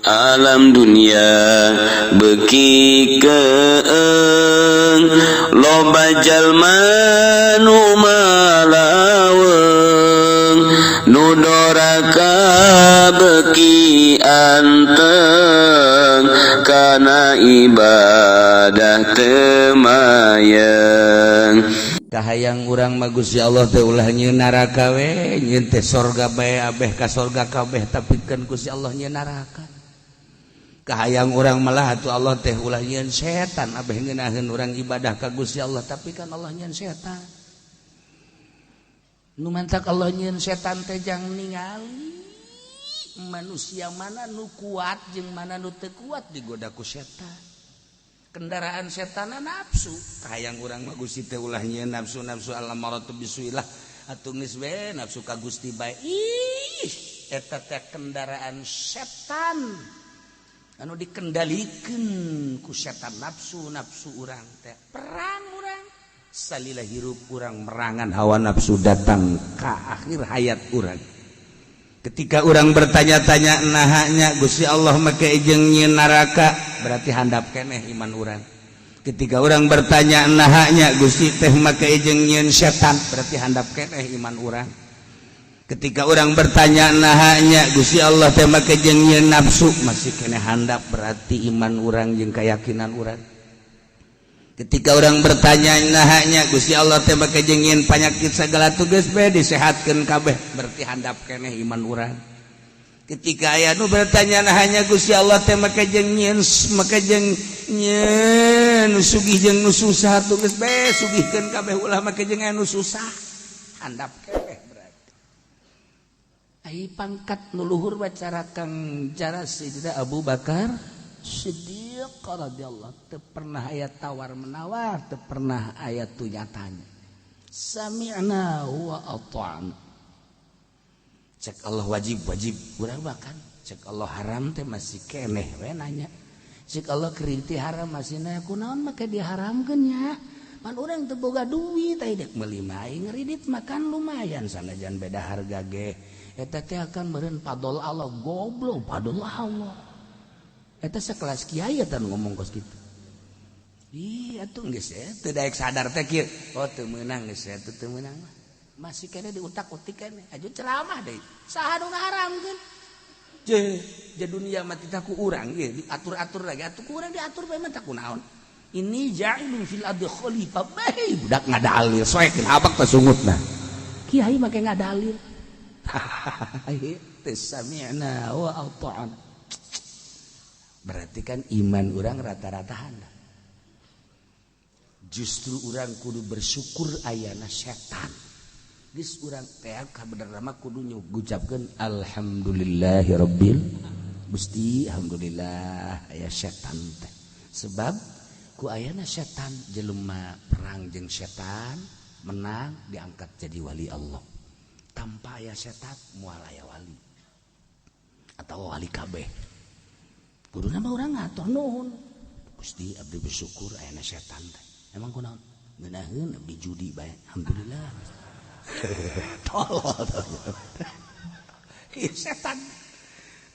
alam dunia beki keeng loba jalma nu malaweng nu doraka beki anteng kana ibadah temayang kahayang urang mah Gusti Allah teh ulah nyieun neraka we nyieun teh sorga bae abeh ka sorga kabeh tapi kan Gusti Allah nyieun neraka kahayang urang malah atuh Allah teh ulah nyieun setan abeh ngeunaheun urang ibadah ka Gusti Allah tapi kan Allah nyieun setan nu mantak Allah nyieun setan teh jang ningali manusia mana nu kuat jeung mana nu teu kuat digoda ku setan kendaraan setan nafsu kahayang urang mah Gusti teh ulah nyieun nafsu al-amaratu bisuilah atuh geus we nafsu ka Gusti bae ih eta teh kendaraan setan anu dikendalikeun ku setan nafsu urang teh perang urang salila hirup urang merangan hawa nafsu datang ka akhir hayat urang ketika urang bertanya-tanya nahanya Gusti Allah make jeung nyieun neraka berarti handap keneh iman urang ketika urang bertanya nahanya Gusti teh make jeung nyieun setan berarti handap keneh iman urang ketika orang bertanya nahanya Gusti Allah teh make jeung nyieun nafsu masih keneh handap berarti iman urang jeung keyakinan urang ketika orang bertanya nahanya Gusti Allah teh make jeung nyieun panyakit sagala tugas bae disehatkeun kabeh berarti handap keneh iman urang ketika aya nu bertanya nahanya Gusti Allah teh make jeung nyieun sugih jeung nu susah tugas bae sugihkeun kabeh ulah make jeung anu susah handap keneh ai pangkat nu luhur bacara kang jara Sayyidina Abu Bakar Siddiq radhiyallahu teu pernah aya tawar menawar teu pernah aya tu nyatanya sami'na wa ata'na cek Allah wajib urang makan cek Allah haram teh masih keneh we nanya cek Allah keriti haram masih nanya kunaon make diharamkeun nya man urang teu boga duit ai dek meuli mah ngeridit makan lumayan sanajan beda harga ge eta teh akan meureun padol Allah goblok padol Allah eta sakelas kiai eta ngomong kos kitu ih atuh geus teu daek sadar teh kieu oh teu meunang geus eta teu meunang masih kene diutak-utik kene aju ceramah deui saha nu ngaharamkeun je dunia mah teh ku urang ge diatur-atur lagi atuh ku urang diatur bae mah teh kunaon ini ja'ilun fil ardi khalifah bae budak ngadalil soekeun abak teh sungutna kiai make ngadalil sami'na wa ata'na berarti kan iman orang rata-rata handap justru orang kudu bersyukur ayana setan geus urang teh kabenerna mah kudu ngucapkeun alhamdulillahirabbil Gusti alhamdulillah aya setan teh sebab ku ayana setan jelema perang jeung setan menang diangkat jadi wali Allah tanpa aya setan moal aya wali atau wali kabeh kuduna mah urang ngatur nuhun Gusti abdi bersyukur aya setan teh emang kunaon ngeunaheun abdi judi bae alhamdulillah tolol ieu setan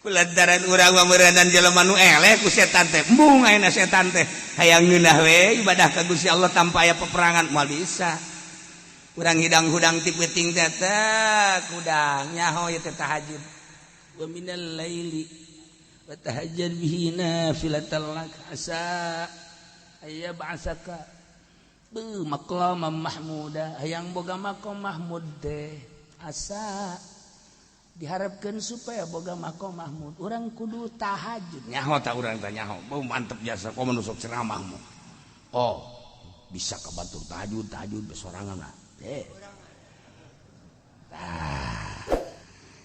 kulantaran urang mah meureunnan jelema nu eleh ku setan teh embung aya setan teh hayang ngeunah we ibadah ka Gusti Allah tanpa aya peperangan moal bisa urang hidang-hudang ti peuting teh kudang nyaho ieu teh tahajud wa minal laili wa tahajjal bihi nafilatan lak asa aya ba'saka be maqama mahmuda hayang boga maqam mahmud teh asa diharapkeun supaya boga maqam mahmud urang kudu tahajud nyaho ta urang teh nyaho beuh mantep jasa komo nu sok ceramah mah oh bisa ka batur tahajud besorangan lah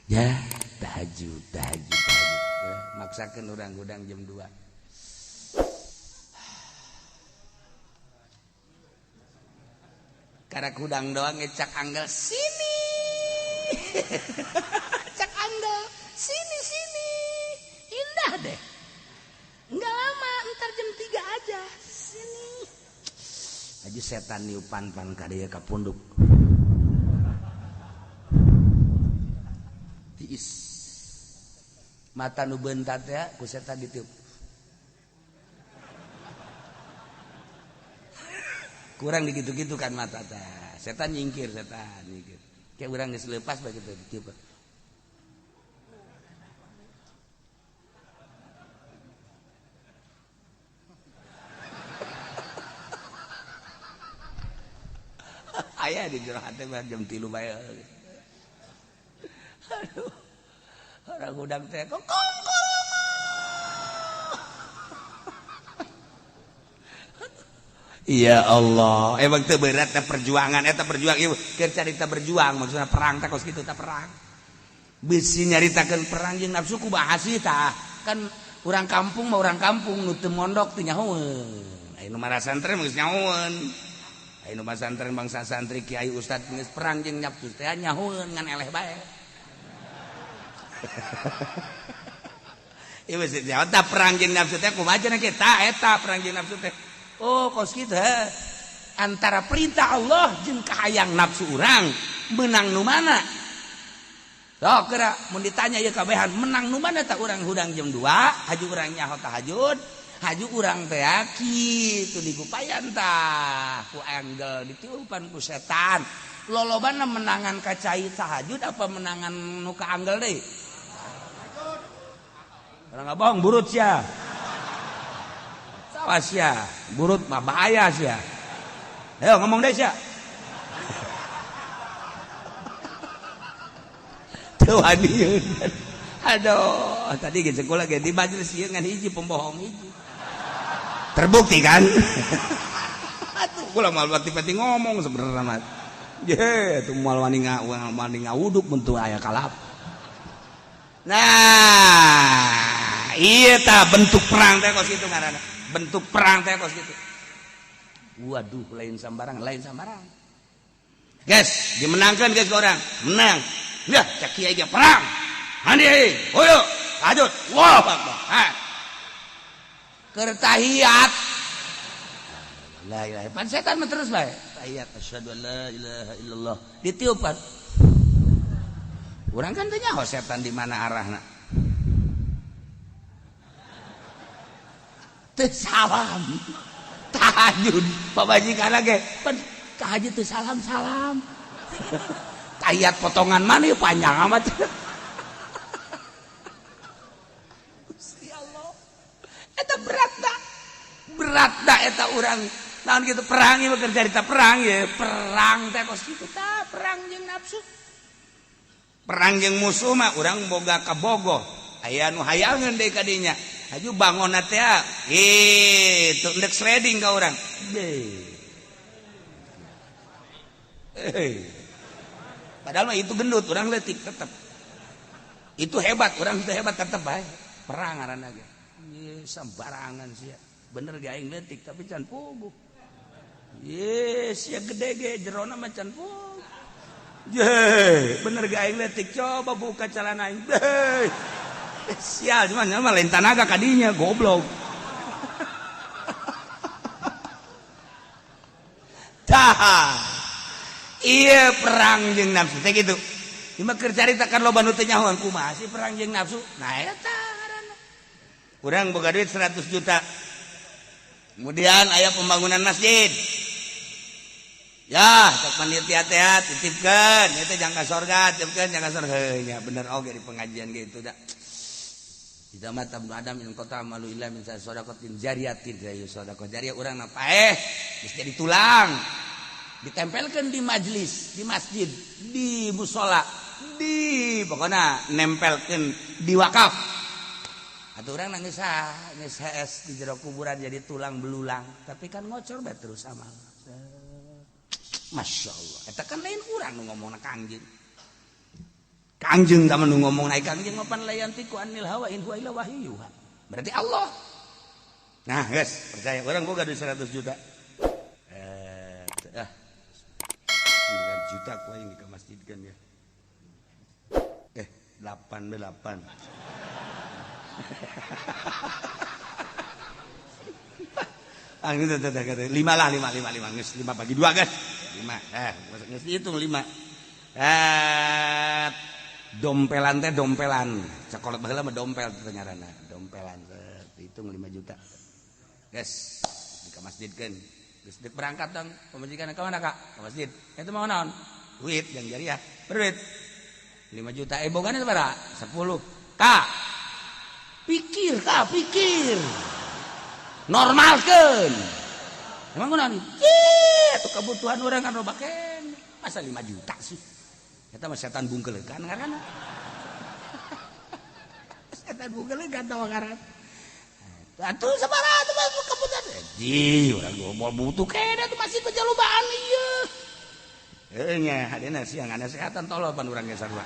ya tahajud ya, maksakeun urang gudang jam 2 karek hudang doang ngecak anggal sini cak anggal sini indah deh enggak lama entar jam 3 aja sini aja setan niupan pan kadaya ka punduk tiis mata nu bentat ya ku setan ditiup. Kurang digitu-gitu kan mata teh. Setan nyingkir. Kayak urang geus leupas bae kitu ditiup. Aya di jero hate mah jam 3 bae. Aduh. Orang udang teh kokong. Ya Allah, emang teu berat teh perjuangan eta perjuang ieu keur carita berjuang maksudna perang teh kos kitu teh perang. Bisi nyaritakeun perang jeung nafsu ku bahasi tah. Kan urang kampung nu teu mondok teu nyahoeun. Aya nu mah santren geus nyahoeun. Aya nu mah santren bangsa santri kiai ustad geus perang jeung nafsu teh nyahoeun ngan eleh bae. Ieu geus eta perang jeung nafsu teh kumaha cenah kita eta perang jeung nafsu teh. Oh kos kita antara perintah Allah jeung kahayang nafsu urang menang nu mana? Sok kira mun ditanya ieu kabehan menang nu mana tah urang hudang jam 2 haju urang nyaho tahajud haju urang teh kitu digupayan tah ku anggel ditiupan ku setan lolobana menangan ka cai tahajud apa menangan nu ka anggel deui urang ngabong burut sia awas ya, burut mah bahaya sih ya. Ayo ngomong deh sia. Tuh adieu. Aduh, tadi ge sekolah ge di majelis ieu ngan hiji pembohong hiji. Terbukti kan? Atuh kula mal pati ngomong sebenarnya mah. Ye, tuh mal wani ngawuduk mun teu aya kalap. Nah, iya tah bentuk perang teh kos kitu ngaranna. Bentuk perang teh kos gitu. Waduh, lain sambarang. Guys, dimenangkan guys orang. Menang. Ya, cak kiai ge perang. Handi, hoyo, lanjut. Wah, Akbar. Keur tahiyat. La ilaha illallah. Setan mah terus bae. Tahiyat asyhadu an la ilaha illallah. Ditiupan. Urang kan teh nyaho setan di mana arahna. Salam tahajud pabajikan lagi tahajud tuh salam tahiyat potongan mana panjang amat Gusti Allah eta berat dah eta urang naon kitu perang ieu keur carita perang ya perang teh kos kitu tah perang jeung nafsu perang jeung musuh mah urang boga kabogoh aya nu hayangeun deui ka dinya haju bangun teh itu ndek sliding ka urang. Padahal mah itu gendut, urang leutik tetep. Itu hebat, urang itu hebat tetep bae. Perang ngaranna ge. Ye sambarangan sia. Bener ge aing leutik tapi can puguh. Ye sia gede ge jerona mah can puguh. Ye bener ge aing leutik coba buka celana aing. Sial cuman mah lain tanaga kadinya goblok. Tah. Ieu perang jeung nafsu teh kitu. Ieu mah keur caritakan loba nu teu nyahoan kumaha sih perang jeung nafsu. Nah eta ngaranna. Urang boga duit 100 juta. Kemudian aya pembangunan masjid. Ya, cek panitia teh titipkeun, eta jangka sorga, titipkeun jangka sorga. Heuh nya bener oge di pengajian gitu da. Tidak mata Adam yang kota malu ilah min sadaqatin jariyatin dari sedekah jariah urang napaeh geus jadi tulang ditempelkeun di majelis di masjid di mushola di pokokna nempelkeun di wakaf atuh urang nangis es di jero kuburan jadi tulang belulang tapi kan ngocor bae terus amal masyaallah eta kan lain urang nu ngomongna Kangjeng Kangjeng sama nu ngomong naik Kangjeng ngopan layantiku anil hawa in huwa illa wahyu. Berarti Allah. Nah, guys, percaya orang boga duit 100 juta. 9 juta ku aing ke masjid kan ya. 88. Ah, itu 5 lah 5 geus 5 bagi 2 guys. 5. Geus dihitung 5. dompelan teh dompelan sekolah baheula mah dompel teh ngaranna dompelan hitung 5 juta guys di ka masjidkeun geus deuk berangkat dong pamajikan ka mana kak ke masjid eta mah naon duit yang jariah berduit 5 juta bogana sabaraha 10 kak pikir normalkeun emang kunaon itu kebutuhan orang kan loba keneh masa 5 juta sih eta mah setan bungkelegan ngaranna setan bungkelegan tah ngaranna atuh sabaraha teh kebutuhan ji urang mau butuh keneh tuh masih pejalubaan ieu nya hadena siang ada kesehatan tolol pan urang ge sarua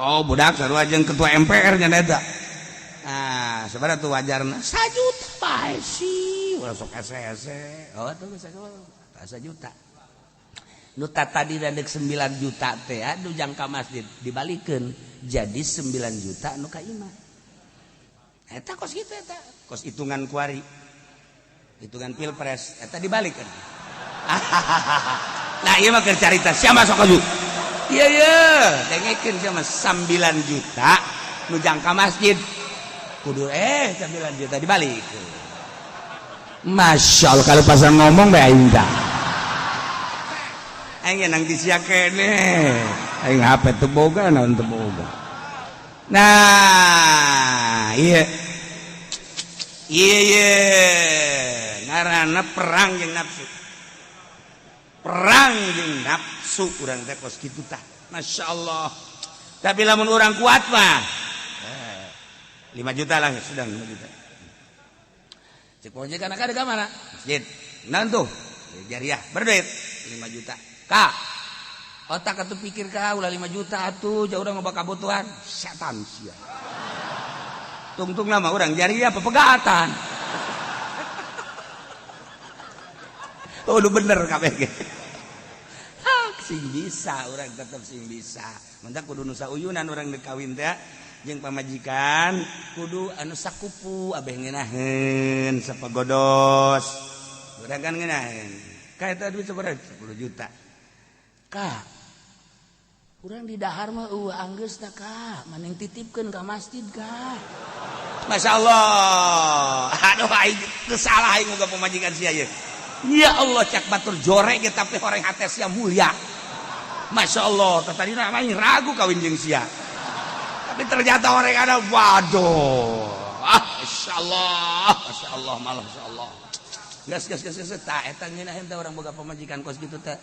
oh budak sarua jeung ketua MPR nya eta ah sabaraha tuh wajarna 1 juta bae sih urang sok ese-ese oh tuh 1 juta nu tadi radek 9 juta teh anu jangka masjid dibalikeun jadi 9 juta anu ka imah eta kos kitu eta kos hitungan kuari hitungan pilpres eta dibalikeun nah ieu mah keur carita siapa sok aju iya dengekeun sia mah 9 juta nu jangka masjid kudu 9 juta dibalikeun masyaallah kalau pasang ngomong bae aing tah aing nang disia keneh aing HP teu boga naon teu boga nah ieu ngaranna perang jeung nafsu urang teh kos kitu tah masyaallah tapi lamun urang kuat mah 5 juta lah sudah 5 juta cek majikan ka di mana masjid naon tuh jariah berduit 5 juta kak otak atuh pikir ka ulah 5 juta atuh jauh urang loba kabutuhan setan sia tungtung nama urang jariah pepegatan oh lu bener kabeh ge sing bisa urang tetep sing bisa mentak kudu nu sauyunan urang deuk kawin teh jeung pamajikan kudu anu sakupu abeh ngeunaheun sapagodos urang kan ngeunaheun ka eta duit sabaraha 10 juta kak urang di dahar mah anggeus tah kak maneng titipkeun ka masjid kak masyaallah aduh aing teu salah aing boga pamajikan sia ieu ya Allah cak batur jorek ge tapi horeng hate sia mulia masyaallah tadi namanya ragu kawin jeung sia tapi ternyata orang ada waduh masyaallah malah masyaallah gas tah eta ngeunaheun teh urang boga pamajikan kos kitu teh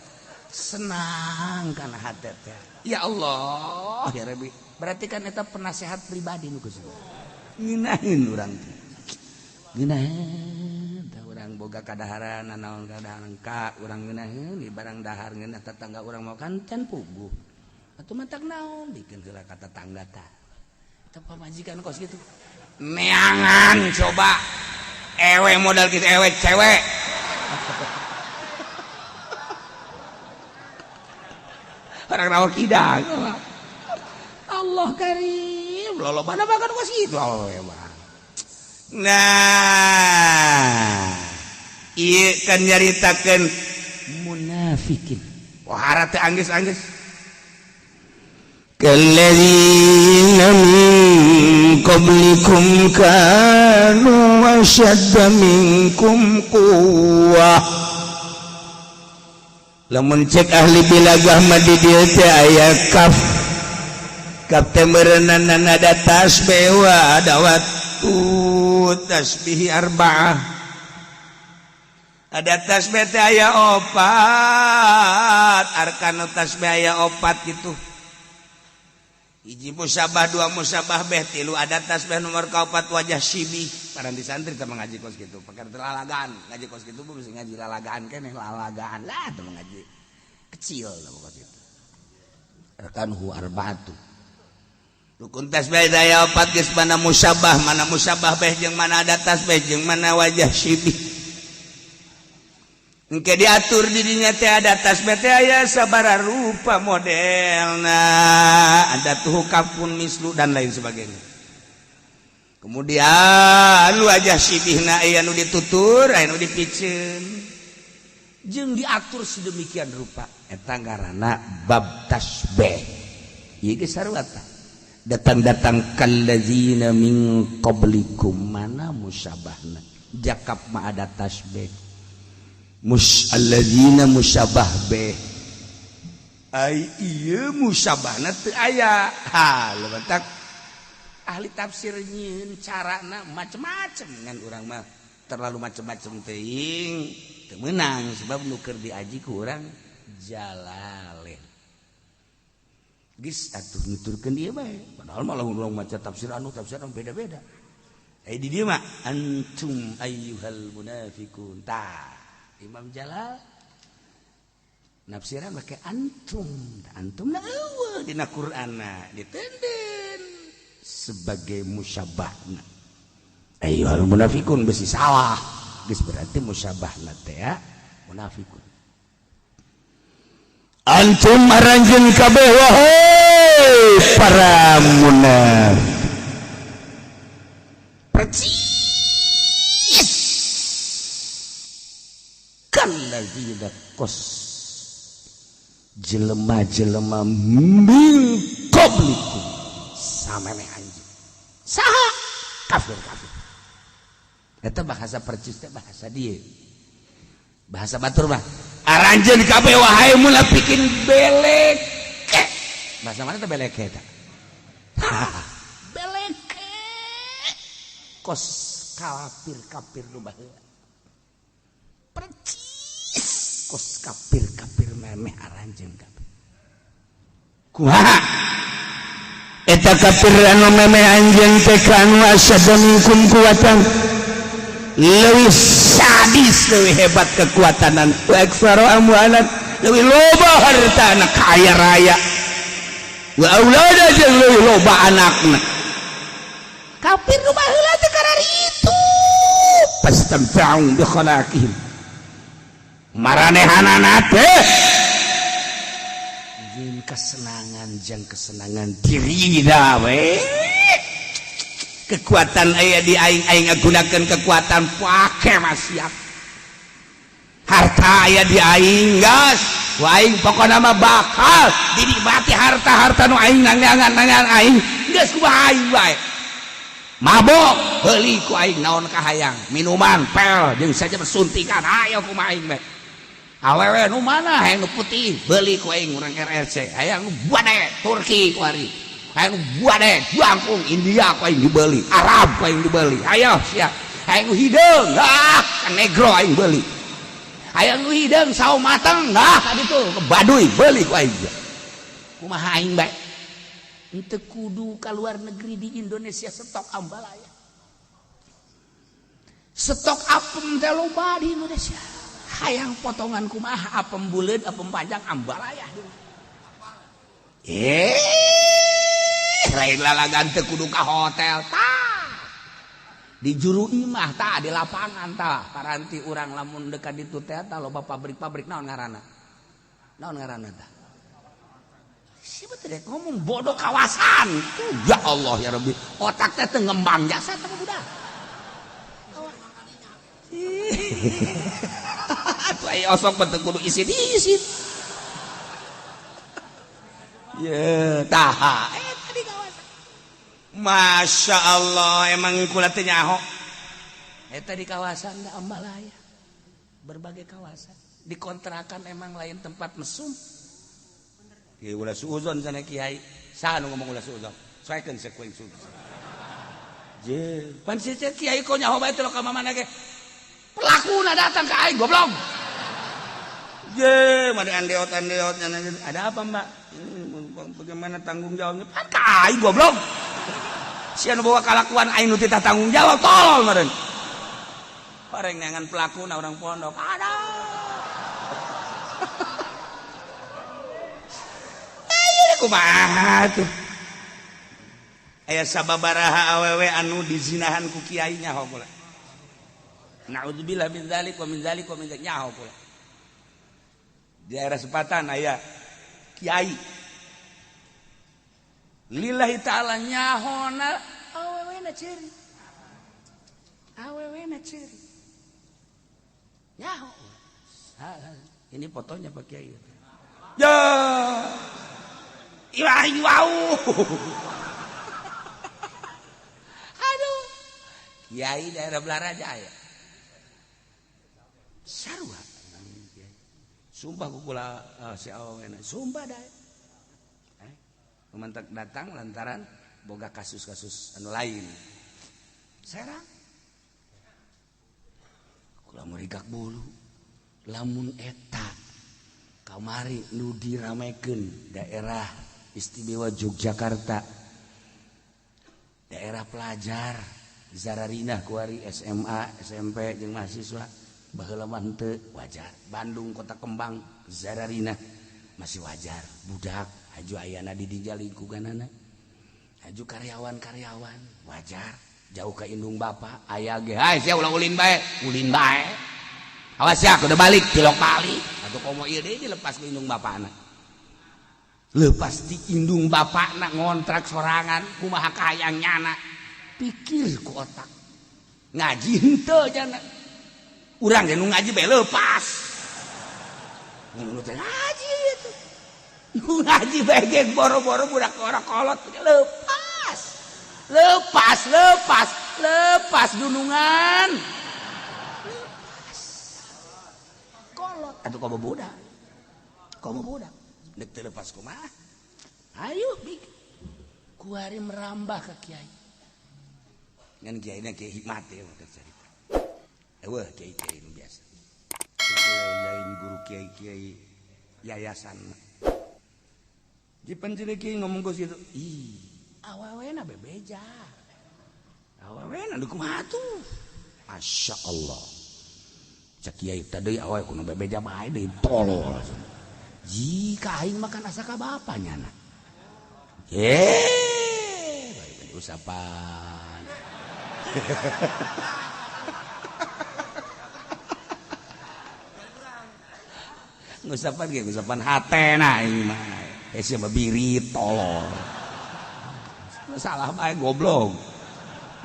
senang kana hate teh ya Allah ya Rabbi berarti kan eta penasehat pribadi nu geus ngeunaheun urang teh ngeunaheun teh urang boga kadaharan naon kadaharan ka urang ngeunaheun di barang dahar ngeunah tetangga urang mau kan can puguh atuh matak naon bikin heula ka tetangga tah teu pamajikan kos gitu neangan coba ewe modal kitu ewe cewek orang rawa kidang Allah karim lolobana makan kos gitu Allah ya bang nah ieu kan nyaritakeun munafikin wahara teh anggeus kalladzina min qablikum kanu ashadda minkum quwwah lamun cek ahli bilagah mah di dieu teh aya kaf teh meureunana ada tasbih wa adawat tasbih arba'ah ada tasbih teh aya 4 arkanu tasbih aya 4 gitu hiji musabah dua musabah beh tilu ada tasbih nomor kaopat wajah sibih paran di santri teh ngaji kos kitu pakar lalagaan ngaji kos kitu bisa ngaji lalagaan keneh lalagaan lah teh ngaji kecil lah kos kitu arkanuhu arba'atu rukun tasbih aya 4 geus mana musabah beh jeung mana ada tasbih jeung mana wajah sibih engke diatur di dinya teh ada tasbih teh aya sabaraha rupa modelna ada tuh kafun mislu dan lain sebagainya kemudian wajah sibihna aya nu ditutur aya nu dipikeun jeung diatur sedemikian rupa eta ngaranna bab tasbih ieu ge sarwata datang-datang kallazina min qablikum mana musyabahna jakap ma ada tasbih allazina musyabah beh ai ieu musyabahna teu aya ha lebetak ahli tafsir nyieun carana macem-macem ngan urang mah terlalu macem-macem teuing teu meunang sebab nu keur diaji ku urang Jalalain geus atuh nuturkeun ieu bae padahal mah lamun urang maca tafsir anu beda-beda di dieu mah antum ayyuhal munafiqun ta Imam Jalal nafsiran make antum na eueuh dina Qur'anna ditenden sebagai musyabahna ayyuhal munafiqun besi salah geus berarti musyabahna teh ya munafiqun antum aranjeun kabeh wahai para munafik percis kallazina qos jelema-jelema min qablikum sameme anjeun saha kafir-kafir eta bahasa percis teh bahasa dieu bahasa batur mah aranjeun kabeh wahai munafikin beleke bahasa mana teh beleke eta beleke kos kafir nu baheula percis kos kafir memeh aranjeun kabeh kumaha eta kafir anu memeh anjeun teh kanu asyadda minkum kuwatan leuwih sadis leuwih hebat kekuatanan wa aktsaru amwalan leuwih loba hartana kaya raya wa aulada jeung leuwih loba anakna kafir nu baheula teh karari itu pastamta'u bi khalaqihim maranehanana teh jeung kesenangan dirina we kekuatan aya di aing ngagunakeun kekuatan pake maksiat harta aya di aing gas aing pokona mah bakal dinikmati harta nu aing nangan aing geus kumaha aing bae mabok heuli ku aing naon kahayang minuman pel jeung saja bersuntikan ayo kumaha aing bae awewe nu mana hayang nu putih beuli ku aing urang RRC hayang nu bade Turki ku ari hayang nu bade Bangkung India ku aing dibeuli Arab ku aing dibeuli ayo sia hayang nu hideung kan negro aing beuli hayang nu hideung sawo mateng ka ditu ke Baduy beuli ku aing kumaha aing bae henteu kudu ka luar negeri di Indonesia stok ambalaya stok apem teh loba di Indonesia hayang potongan kumaha apem buleud apem panjang ambalaya lain lalagan teu kudu ka hotel tah di juru imah tah di lapangan tah paranti urang lamun dekat ditu teh tah loba pabrik-pabrik naon ngaranna tah siapa teh ngomong bodoh kawasan ya Allah ya Rabbi otak teh teu ngembang jasa teh budak atuh aya osok teh kudu isin ya tah eta di kawasan Masya Allah emang kula teh nyaho eta di kawasan da Ambalaya berbagai kawasan dikontrakan emang lain tempat mesum. Kiai ulah suuzon sana kiai. Saha nu ngomong ulah suuzon? Soekeun sekuing suuzon. Je, pan si kiai kok nyaho bae teh lo ka mamana ge. Pelakuna datang ke aing goblok. Je, made andeot ada apa, Mbak? Bagaimana tanggung jawabnya? Pan ka aing goblok. Sia nu bawa kalakuan aing nu teu tanggung jawab tolol meureun. Bareng neangan pelakuna orang pondok. Aduh. Kumaha tuh aya sababaraha awewe anu dizinahan ku kiai nyaho pula naudzubillah min dzalik wa min dzalik wa min dzalik nyaho pula di daerah Sepatan aya kiai lillahi ta'ala nyahona awewena ceri nyaho ini fotonya Pak Kiai ya Iwau. Aduh. Kiai daerah Belarajaya. Sarua. Sumpah kukula si awena. Sumpah dah. Memantak datang lantaran boga kasus-kasus anu lain. Serang. Kula murigak bulu. Lamun eta kamari nu diramekeun daerah istimewa Yogyakarta. Daerah pelajar Zararina kuari SMA, SMP jeung mahasiswa baheula mah henteu wajar. Bandung Kota Kembang Zararina masih wajar. Budak aju ayana di dinya lingkunganana. Aju karyawan-karyawan wajar. Jauh ke indung bapa aya ge hai sia ulah ulin bae awas ya kudu balik tilok kali atuh komo ieu deui dilepas ke indung bapana lepas di indung bapana ngontrak sorangan kumaha kahayang nyana pikir ku otak ngaji henteu jana urang ge nu ngaji bae lepas nu teh ngaji itu nu ngaji bae ge boro-boro budak ora kolot lepas dunungan lepas kolot atuh komo budak dek teu lepas kumaha ayo kuari merambah ke kiai ngan kiaina kiai hikmat ya cerita eueuh kiai nu biasa lain guru kiai yayasan di penjere kiai ngomong ku situ awawena bebeja awawena kumaha tuh Masya Allah cak kiai tadi awewe kuno bebeja bae deui tolol jika aing makan asa ka bapanya na baik usapan ngusapan hatena ini mah sia babiri tolol salah bae goblok.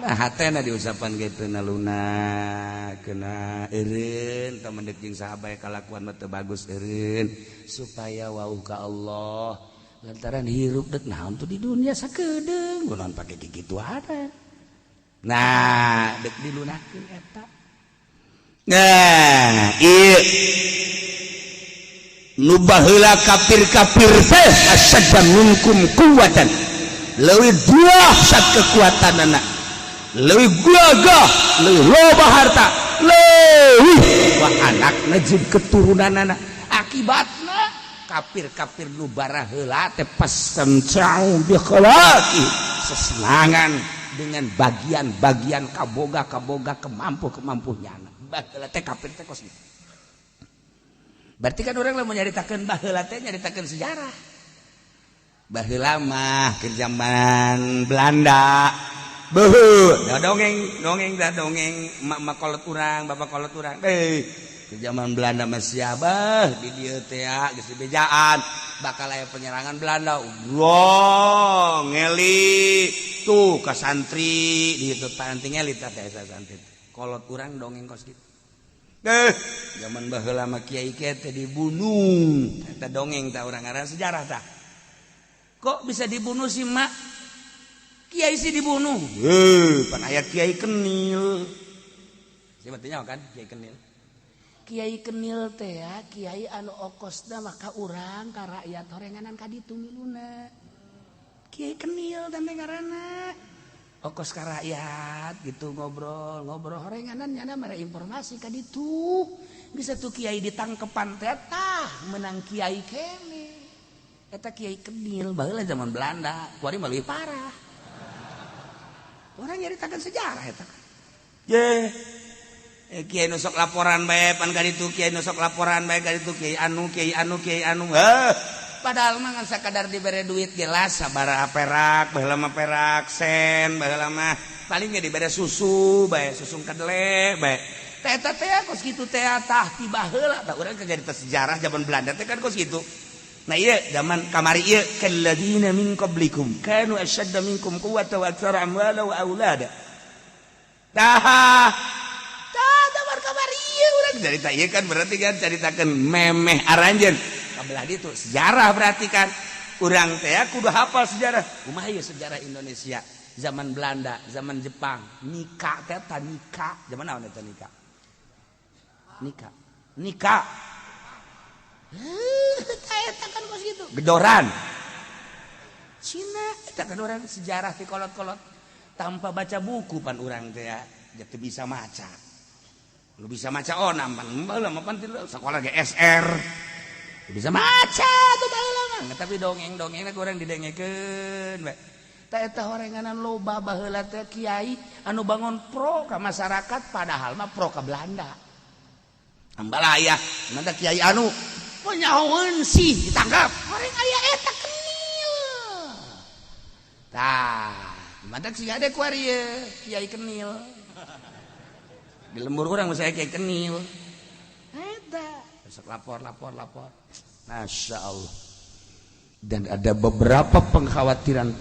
Nah hatena diusapan kitu naluna kena eureun tah mendek jeung sahabat kalakuan mah teu bagus eureun supaya wauh ka Allah lantaran hirup dek naon tuh di dunia sakedeung kunaon pake kitu ada. Nah dek dilunakeun eta. Nah ieu nu baheula kafir-kafir teh asyadda minkum quwwatan leuwih dahsyat kekuatanana leuwih gagah leuwih loba harta leuwih wah anakna jeung keturunanana akibatna kafir-kafir nu bara heula teh pasemcau bikhalaqi sesenangan dengan bagian-bagian kaboga kemampunyana baheula teh kafir teh kos berarti kan orang lamun nyaritakeun baheula teh nyaritakeun sejarah baheula mah ke zaman Belanda beuh da dongeng emak kolot urang bapak kolot urang ke zaman Belanda mah siabah di dieu teh geus dibejaan bakal aya penyerangan Belanda ngeli tuh ka santri di dieu panting elit teh santri kolot urang dongeng kos kitu zaman baheula mah kiai teh dibunuh eta dongeng tah urang ngaran sejarah tah kok bisa dibunuh si mak kiai sih dibunuh pan aya kiai kenil siapa tanya kan kiai kenil teh ya kiai anu okosna maka urang ka rakyat horenganan ka ditu miluna kiai kenil teh ngaranna okos ka rakyat gitu ngobrol horenganan nyana mere informasi ka ditu bisa tuh kiai ditangkepan teh tah menang kiai kene eta kiai kenil baheula zaman Belanda kuari mah leuwih parah orang nyaritakeun sejarah eta ye kiai nu sok laporan bae pan ka ditu kiai nu sok laporan bae ka ditu kiai anu padahal mah ngan sakadar dibere duit gelas sabaraha perak baheula mah perak sen baheula mah paling ge dibere susu bae susu kadele bae teh eta teh kos kitu teh tah ti baheula tah urang kajarita sejarah zaman Belanda teh kan kos kitu. Nah iya zaman kamari iya kalladina min qablikum kanu ashadda minkum quwwatan wa aktsara amwala wa aulada. Tah zaman kamari iya urang cerita ieu kan berarti kan caritakeun memeh aranjeun. Kabelah ditu sejarah berarti kan urang teh kudu hafal sejarah. Kumaha ieu sejarah Indonesia? Zaman Belanda, zaman Jepang, nikah teh ta nikah. Zaman naon eta nikah? Nikah. Eta kan kos gitu. Gedoran. Cina eta kan orang sejarah ti kolot-kolot tanpa baca buku pan urang teh ya teu bisa maca. Lu bisa maca onam pan baheula mah pan sekolah GSR. Bisa maca tuh baheula mah tapi dongeng-dongengna urang didengekeun we. Ta eta horenganan loba baheula teh kiai anu bangun pro ka masyarakat padahal mah pro ka Belanda. Ambalaya manda kiai anu nyahoeun sih ditangkap. Horeng aya eta kenil. Tah, manda sih ade ku ari kiai kenil. Di lembur urang mah saya kiai kenil. Eta, besok lapor. Masya Allah. Dan ada beberapa pengkhawatiran.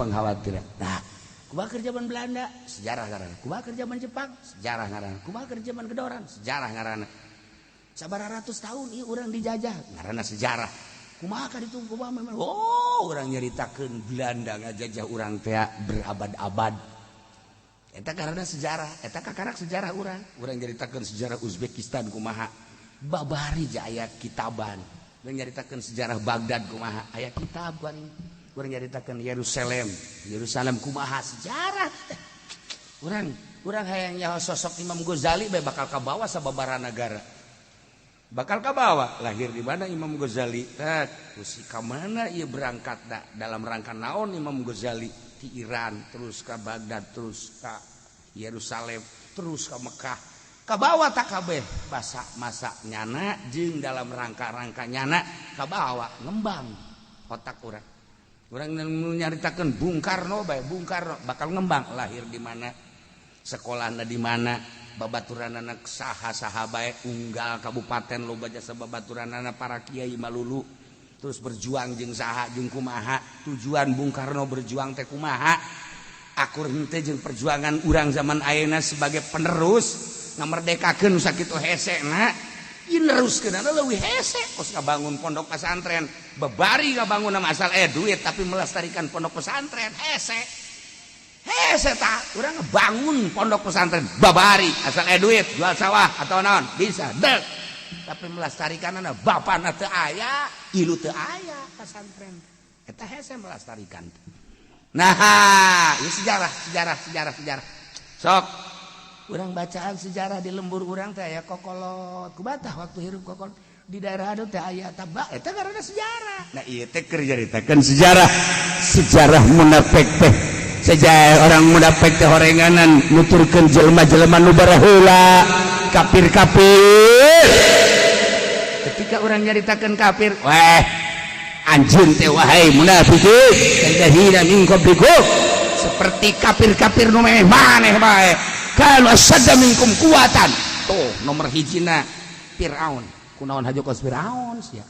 Nah, kumaha keur zaman Belanda, sejarah ngaranna. Kumaha keur zaman Jepang, sejarah ngaranna. Kumaha keur zaman Gedoran, sejarah ngaranna. Sabaraha ratus tahun ieu urang dijajah, ngaranna sejarah. Kumaha ka ditu kumaha memang. Oh, urang nyaritakeun Belanda ngajajah urang teh berabad-abad. Eta karena sejarah, eta kakarak sejarah urang. Urang nyaritakeun sejarah Uzbekistan kumaha. Babari aya kitaban. Urang nyaritakeun sejarah Baghdad kumaha, aya kitab kan. Urang nyaritakeun Yerusalem kumaha sejarah. Urang hayang nyaho sosok Imam Ghazali bae bakal kabawa sababaraha negara. Bakal kabawa lahir di mana Imam Ghazali? Terus ka mana ieu berangkat dalam rangka naon Imam Ghazali ti Iran, terus ka Baghdad, terus ka Yerusalem, terus ka Mekah. Kabawa tak kabeh basa masa nyana jeung dalam rangka-rangka nyana kabawa ngembang otak urang. Urang nyaritakeun Bung Karno bae, Bung Karno bakal ngembang lahir di mana, sekolahna di mana, babaturanana saha bae, unggal kabupaten loba jasa babaturanana para kiai malulu. Terus berjuang jeung saha jeung kumaha, tujuan Bung Karno berjuang teh kumaha? Akur henteu jeung perjuangan urang zaman ayeuna sebagai penerus ngamerdekakeun sakitu hesena, ieu neruskeun leuwih hese kos ngabangun pondok pesantren, bebari ngabangun asal duit tapi melestarikan pondok pesantren hese. Hese tah urang ngebangun pondok pesantren babari asal duit jual sawah atau naon bisa dek tapi melestarikanana bapana teu aya, ilu teu aya pesantren. Eta hese melestarikan. Nah, ieu sejarah. Sok urang bacaan sejarah di lembur urang teh aya kokolot kubatah waktu hirup kokolot di daerah adu teh aya tabak eta karena sejarah. Nah ieu teh keur nyaritakeun sejarah munafik teh. Sejarah orang munafik teh horenganan nuturkeun jelema-jelema nu baraheula kafir-kafir. Ketika urang nyaritakeun kafir, weh anjeun teh wahai munafikin kadzina min qablikum seperti kafir-kafir nu meh maneh bae. Kalau asadda minkum kuatan tuh nomor hijina Firaun kunaon hajokos Firaun sia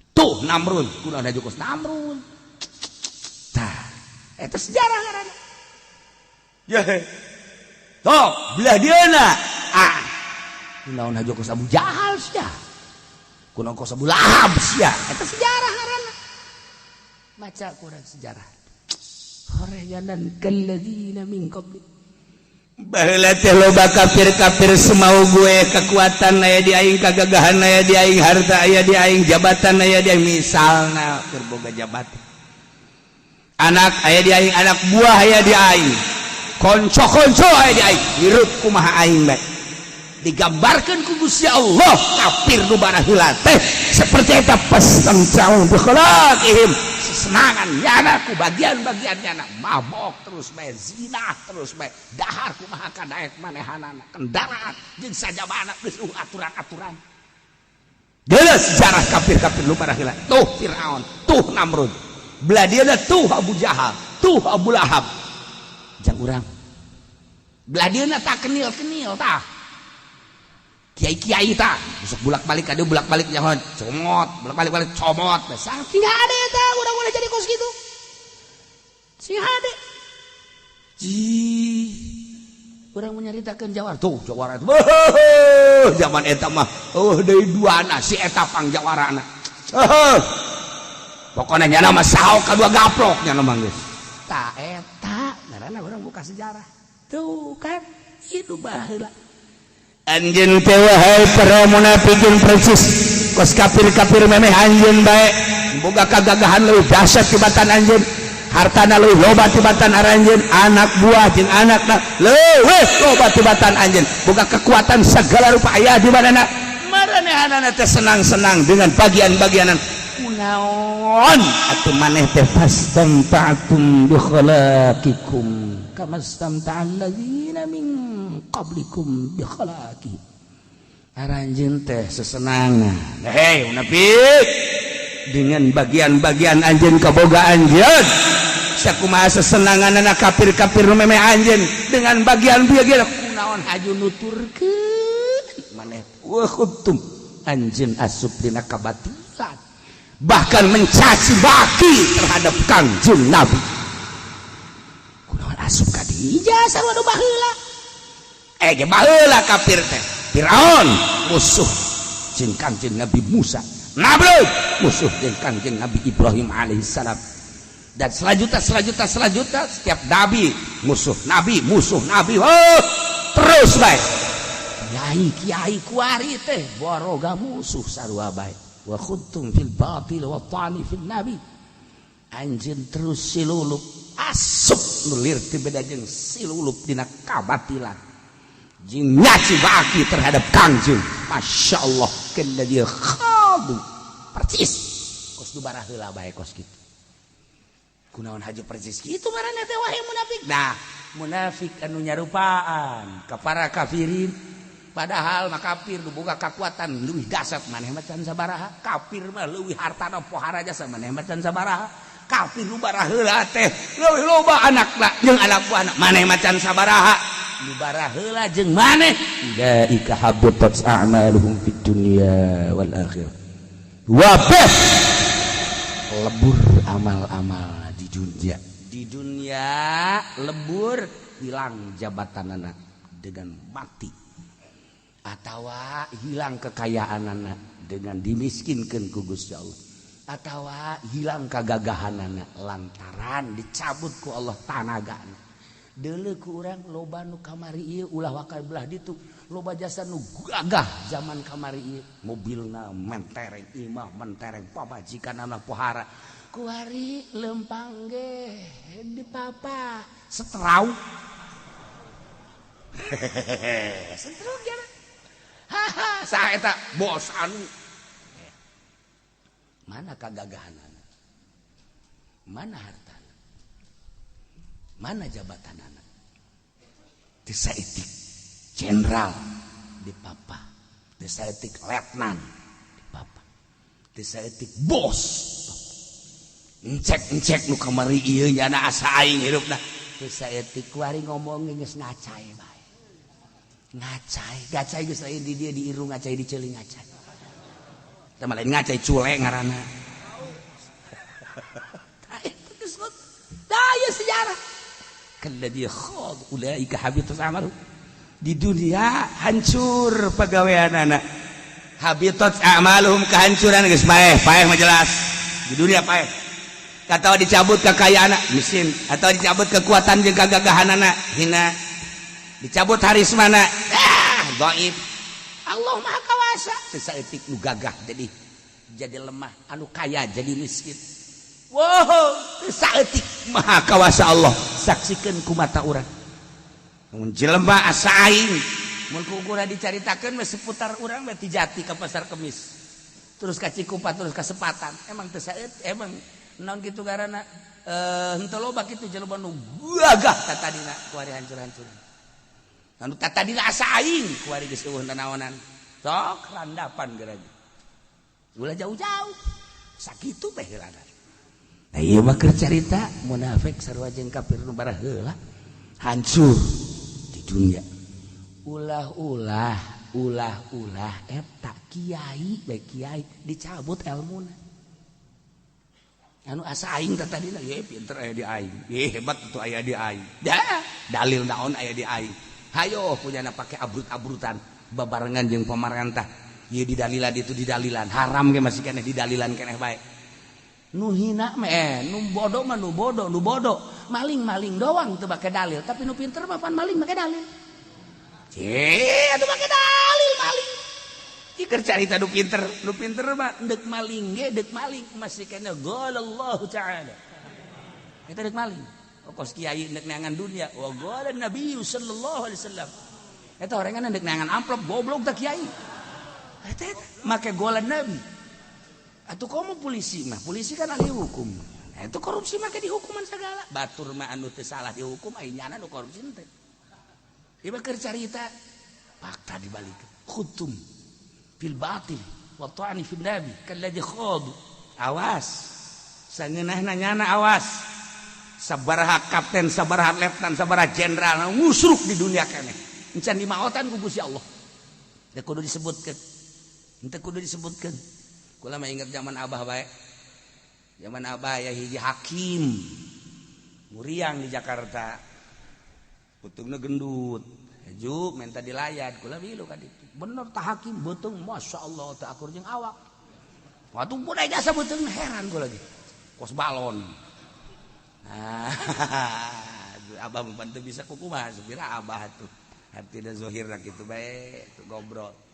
tuh Namrud kunaon hajokos Namrud tah eta sejarah ngaranna ya tuh belah dieuna kunaon hajokos Abu Jahal sia kunaon kos Abu Lahab sia eta sejarah ngaranna maca kurang sejarah horeganan kalladzina min qablikum baheula teh loba kafir-kafir semau gue kekuatan aya di aing kagagahan aya di aing harta aya di aing jabatan aya di aing misalna keur boga jabatan anak aya di aing anak buah aya di aing konco-konco aya di aing hirup kumaha aing bae digambarkeun ku Gusti Allah kafir nu baraheula teh seperti eta pastamta'u bi khalaqihim sesenangan nyana ku bagian-bagian nyana mabok terus bae zina terus bae dahar kumaha kadaek manehanana kendaraan jeung sajabana geus aturan-aturan. Geus sejarah kafir-kafir nu baraheula tuh Firaun tuh Namrud belah dieuna tuh Abu Jahal tuh Abu Lahab jang urang belah dieuna tah kenil-kenil tah kiai-kiai tah besok bulak-balik ade bulak-balik nyaho comot bulak-balik comot saking hade tah urang-urang jadi kos gitu sing hade urang menyaritakeun Jawara tuh Jawara zaman eta mah deui duana si eta pang Jawarana pokoknya nyana mah saok kadua gaplok nyana mah geus ta eta ngaranna urang buka sejarah tuh kan itu baheula anjeun teh wahai para munafikin persis kos kafir-kafir memeh anjeun bae boga kagagahan leuwih dahsyat tibatan anjeun hartana leuwih loba tibatan aranjeun anak buah jeung anakna leuwih loba tibatan anjeun boga kekuatan segala rupa aya di manana maranehanana teh senang-senang dengan bagian-bagianan kunaon atuh maneh teh fastamta'tum bi khalaqikum kama istamta'al ladzina min qablikum bi khalaqi aranjeun teh sesenangna hei munafik dengan bagian-bagian anjeun kaboga anjeun sakumaha sesenanganna kafir-kafir memeh anjeun dengan bagian-bagian kunaon haju nuturkeun maneh wa khuttum anjeun asup dina kabatilan bahkan mencaci maki terhadap Kangjeng Nabi kunaon asup ka dieu sarua nu baheula ge baheula kafir teh Firaun musuh jeung Kangjeng Nabi Musa Nablug musuh jeung Kangjeng Nabi Ibrahim alaihissalam dan selanjutnya setiap nabi musuh nabi oh terus bae kiai kuari teh boroga musuh sarua bae wa khudtum fil batil wa ta'ani fil nabi anjeun terus silulup asup nulir ti beda jeung silulup dina kabatilan jeung nyaci baki terhadap Kangjeng masyaallah kana dia khadu percis kos du barah heula bae kos kitu kunaon haji percis kitu marana teh wahai munafik nah munafik anu nyarupaan ka para kafirin padahal mah kafir nu boga kakuatan leuwih dahsyat maneh mah can sabaraha kafir mah leuwih hartana pohara jasa maneh mah can sabaraha kafir nu barah heula teh leuwih loba anakna jeung anak buahna maneh mah can sabaraha nu barah heula jeung maneh ulaika habitat a'maluhum fid dunya wal akhirah wa lebur amal-amal di dunia lebur hilang jabatan anak dengan mati atau hilang kekayaan anak dengan dimiskinkan ku Gusti Allah atau hilang kegagahan anak lantaran dicabut ku Allah tanagana deuleu ku urang loba nu kamari ieu ulah wakal belah ditu loba jasa nu gagah zaman kamari ieu mobilna mentereng imah mentereng pamajikanna pohara kuari lempang ge di papa setrau setrau gana haha saha eta bos anu mana kagagahanana mana hartana mana jabatanana desa etik jenderal di papa desa etik letnan di papa desa etik bos encek nu kamari ieu nya asa aing hirupna teu saeutik kuari ngomong geus ngacai bae ngacai geus aya di dieu di irung ngacai di ceuling ngacai teh mah lain ngacai cule ngaranna tah eta geus daya sejarah kana dia khad ulaika habitus amalu di dunia hancur pagaweanana habitat a'maluhum kehancuran geus paeh mah jelas di dunia paeh atau dicabut kekayaan miskin atau dicabut kekuatan jeung gagahanana hina dicabut harismana dhaif Allah Maha Kawasa teu saeutik nu gagah jadi lemah anu kaya jadi miskin wow teu saeutik Maha Kawasa Allah saksikeun ku mata urang mun jelema asa aing mun kugura dicaritakeun mah seputar urang mah ti Jati ka Pasar Kemis terus ka Cikupa terus ka Sepatan emang teu saeutik emang naon kitu garana henteu loba kitu jelema nu gagah tatadina kuari hancur-hancuran anu tatadina asa aing kuari geus eueuh naonan sok randapan geurang ulah jauh-jauh sakitu teh heulana nah ieu mah keur carita munafik sarua jeung kafir nu barah heula hancur di dunia ulah eta kiai bae kiai dicabut elmuna anu asa aing tadina ye pinter aya di aing ye hebat itu aya di aing dalil naon aya di aing hayo punyana pake abrut-abrutan babarengan jeung pamarentah ye didalilan itu didalilan haram ge masih keneh didalilan keneh bae nu hina nu bodoh mah nu bodoh maling doang teu make dalil tapi nu pinter mah pan maling make dalil atuh make dalil maling ikeur carita nu pinter mah deuk maling ge deuk maling masih kana Allah taala eta deuk maling kos kiai deuk neangan dunia wa qala nabi sallallahu alaihi wasallam eta orangan deuk neangan amplop goblok teh kiai eta make golan nabi. Atuh kamu polisi mah, polisi kan ahli hukum. Itu korupsi mah ke dihukuman segala. Batur mah anu teu salah dihukum, ayeuna anu korupsi teh. Ieu keur carita fakta dibalik. Khutum fil batil wa ta'ani fil nabi kalladzi khadu. Awas. Sangeunahna nyana awas. Sabaraha kapten, sabaraha letnan, sabaraha jenderal ngusruk di dunia keneh. Encan dimaotan ku Gusti Allah. Teu kudu disebutkeun. Teu kudu disebutkeun. Kula mah inget zaman Abah bae. Zaman Abah ya hiji hakim. Muriang di Jakarta. Putungna gendut. Heju minta dilayat. Kula bilu ka ditu. Bener tah hakim beuteung masyaallah teh akur jeung awak. Waduh kuda jasa beuteung heran kula lagi. Kos balon. Abah mah teu bisa kukumaha supira Abah tuh. Artina zahirna kitu bae tuh gobrol.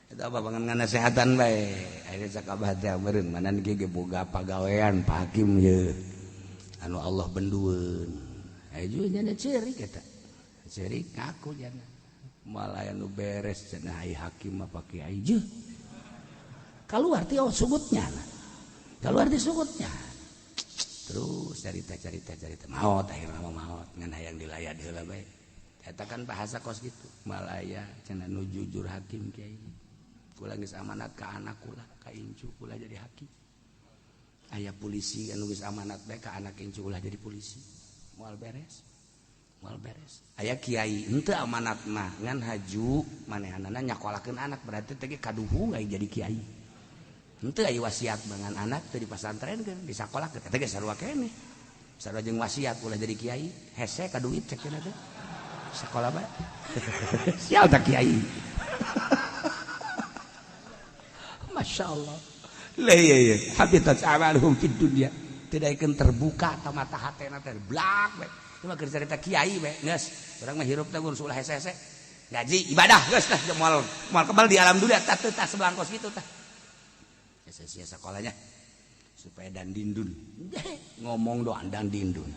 Eta apa bangan nganasehatan bae. Ayeuna cak Abah teh meureun manan ge boga pagawean Pak Hakim ye. Anu Allah bendueun. Aju nya ceurik eta. Ceurik ngaku jana. Moal aya nu beres cenah ai hakim apa kiai je. Kaluar ti sugutnya. Kaluar ti sugutnya. Terus cerita maot akhirna maot ngan hayang dilayat heula bae. Eta kan bahasa kos gitu. Moal aya cenah nu jujur hakim kiai. Kula geus amanat ka anak kula, ka incu kula jadi hakim. Aya polisi anu geus amanat bae ka anak incu kula jadi polisi. Moal beres. Aya kiai henteu amanat mah ngan haju manehanana nyakolakeun anak berarti teh kaduhu ngai jadi kiai. Henteu aya wasiat bangan anak teu dipasantrenkeun, disakolakeun. Eta ge sarua keneh. Sarua jeung wasiat kula jadi kiai, hese ka duit cek cenah teh. Sakola bae. Sial tak kiai. Masya Allah. Iya. Habitat amaluhum fid dunya. Tidak akan terbuka ta mata hatena teh blak we. Cuma keur cerita kiai we, geus. Urang mah hirup teh gun ulah hese-hese. Ngaji ibadah geus tah moal kebal di alam dunia tah teu tah sebelangkos kitu tah. Sia-sia sakolanya supaya dan dindun. Ngomong doang dan dindun.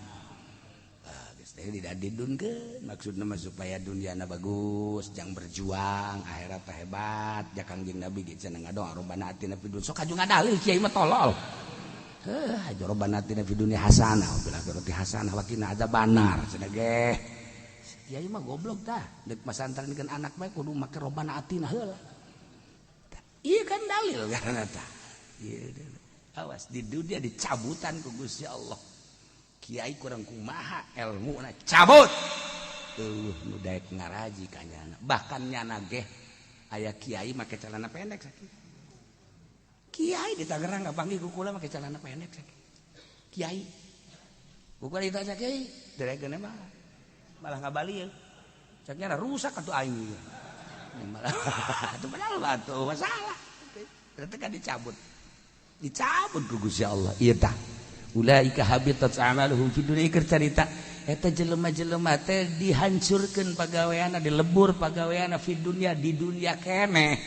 Tidak didunkeun maksudna mah supaya duniana bagus jang berjuang akhirat teh hebat ja Kangjeng Nabi ge cenah ngadoa robbana atina fid dunya sok aju ngadalil kiai mah tolol heuh robbana atina fid dunya hasanah wa fil akhirati hasanah wa qina adzabannar cenah ge kiai mah goblok tah deuk masantrenkeun anak bae kudu make robbana atina heula ieu kan dalil karana tah ieu awas di dunia dicabutan ku Gusti Allah. Kiai kurang kumaha ilmu na cabut nu daek ngaraji kanyana bahkan nyana ge aya kiai make celana pendek sakit kiai di Tangerang ngapanggih ku kula make celana pendek sakit kiai ku kula ditanya kiai deregeun mah malah ngabalieu cek nyana rusak atuh aing malah atuh padahal batu masalah berarti kan dicabut ku Gusti Allah ieu tah ulaika habitat amaluhum fid dunya keur carita eta jelema-jelema teh dihancurkeun pagaweanna dilebur pagaweanna fid dunya di dunia keneh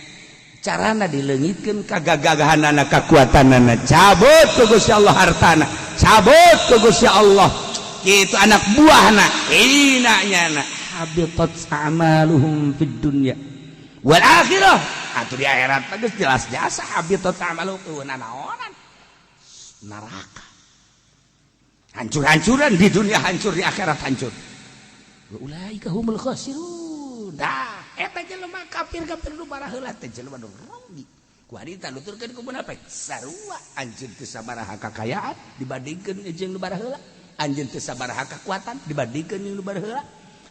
carana dileungitkeun kagagahanana kakuatanana cabut ku Gusti Allah hartana cabut ku Gusti Allah kitu anak buahna hina nyana habitat amaluhum fid dunya wal akhirah atuh di akhirat geus jelas jasa habitat amaluhum naonan neraka hancur-hancuran di dunia hancur di akhirat hancur. Ulaika humul khasirun. Dah, eta jelema kafir-kafir nu bara heula teh jelema nu rugi. Ku harita nuturkeun ku munafik sarua anjeun teu sabaraha kakayaan dibandingkeun jeung nu bara heula. Anjeun teu sabaraha kekuatan dibandingkeun jeung nu bara heula.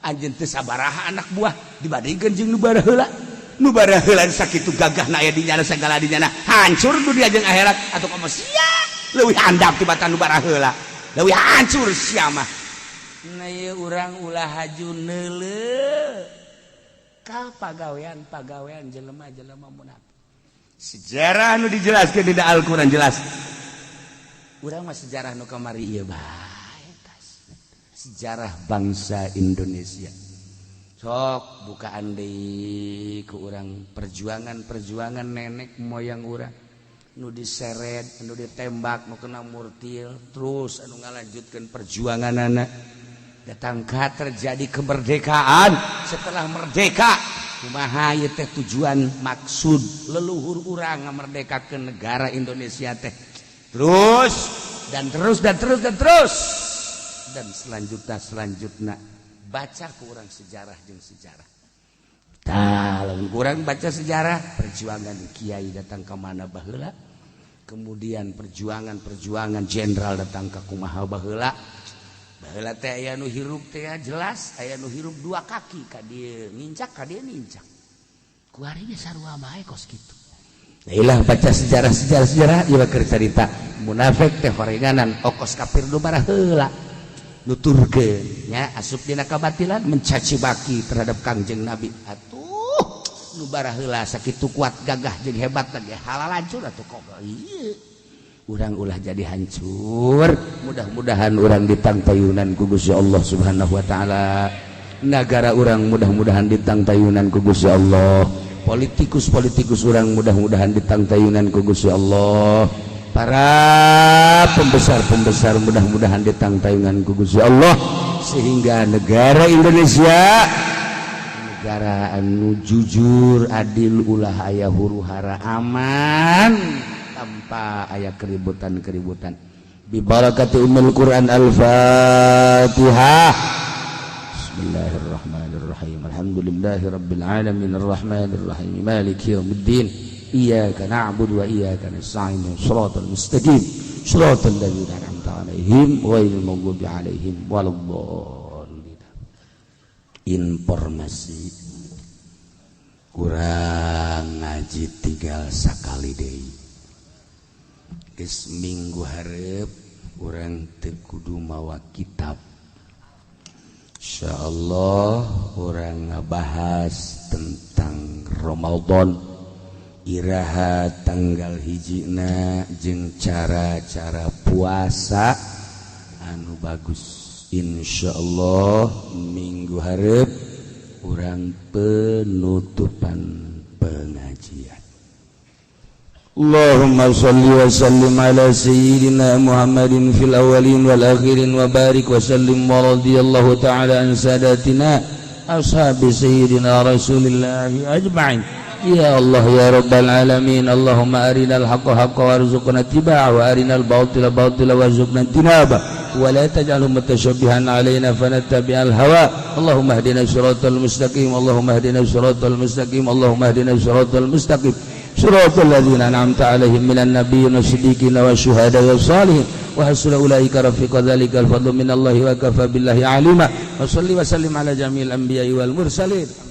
Anjeun teu sabaraha anak buah dibandingkeun jeung nu bara heula. Nu bara heula sakitu gagahna aya di nyana segala di nyana hancur dunia jeung akhirat atuh komo sia leuwih handap tibatan nu bara heula. Leuwih hancur sia mah. Na ieu urang ulah haju neuleuh ka pagawean jelema-jelema munafik. Sejarah nu dijelaskeun di Al-Qur'an jelas. urang mah sejarah nu kamari ieu bae sejarah bangsa Indonesia sok bukaan deui ku urang perjuangan nenek moyang urang nu diseret nu ditembak nu kena murtil terus anu ngalanjutkeun perjuanganana datangkah terjadi kemerdekaan setelah merdeka kumaha ieu teh tujuan maksud leluhur urang ngamerdekakeun negara Indonesia teh terus dan selanjutnya baca kurang sejarah jeung sejarah lamun kurang baca sejarah perjuangan kiai datang ke mana baheula kemudian perjuangan jenderal datang ke kumaha baheula teh aya nu hirup teh jelas aya nu hirup dua kaki ka dieu nincak ku ari ge sarua bae kos kitu ilah baca sejarah ieu keur carita munafik teh horenganan okos kafir nu barah heula nuturkeun nya asup dina kabatilan mencaci maki terhadap Kangjeng Nabi atuh nu barah heula sakitu kuat gagah jeung hebat teh halal hancur atuh kok ieu urang ulah jadi hancur mudah-mudahan urang ditangtayunan ku Gusti Allah Subhanahu wa taala nagara urang mudah-mudahan ditangtayunan ku Gusti Allah politikus urang mudah-mudahan ditangtayunan ku Gusti Allah para pembesar mudah-mudahan ditangtayunan ku Gusti Allah sehingga negara Indonesia negara anu jujur adil ulah aya huru-hara aman tanpa aya keributan bi barakati ummul Quran al-Fatihah. Bismillahirrahmanirrahim. Alhamdulillahirabbil alamin arrahmanir rahim maliki yaumiddin iyyaka na'budu wa iyyaka nasta'in shiratal mustaqim shiratal ladzina an'amta 'alaihim ghairil maghdubi 'alaihim waladdallin. Informasi kurang ngaji tinggal sakali deui geus minggu hareup urang teu kudu mawa kitab insyaallah urang ngabahas tentang Ramadan iraha tanggal hijina jeung cara-cara puasa anu bagus insyaallah minggu hareup urang penutupan pengajian. Allahumma shalli wa sallim ala sayyidina Muhammadin fil awwalin wal akhirin wa barik wa sallim wa radiyallahu ta'ala an sadatina ashabi sayyidina Rasulillahi ajma'in. Ya Allah ya Rabbal alamin Allahumma arinal haqqa haqqa warzuqna tibaa wa arinal batila batila warzuqna tinaba wa la taj'alhu mutashabbihan alaina fanattabi'al hawa Allahumma hdina siratal mustaqim Allahumma hdina siratal mustaqim Allahumma hdina siratal mustaqim siratal ladzina an'amta 'alaihim minan nabiyyin wasiddiqin wasyuhada'i wassalihin wa hasuna ulaika rafiqa dzalikal fadlu minallahi wa kafa billahi alima wa shalli wa sallim ala jamil anbiya'i wal mursalin.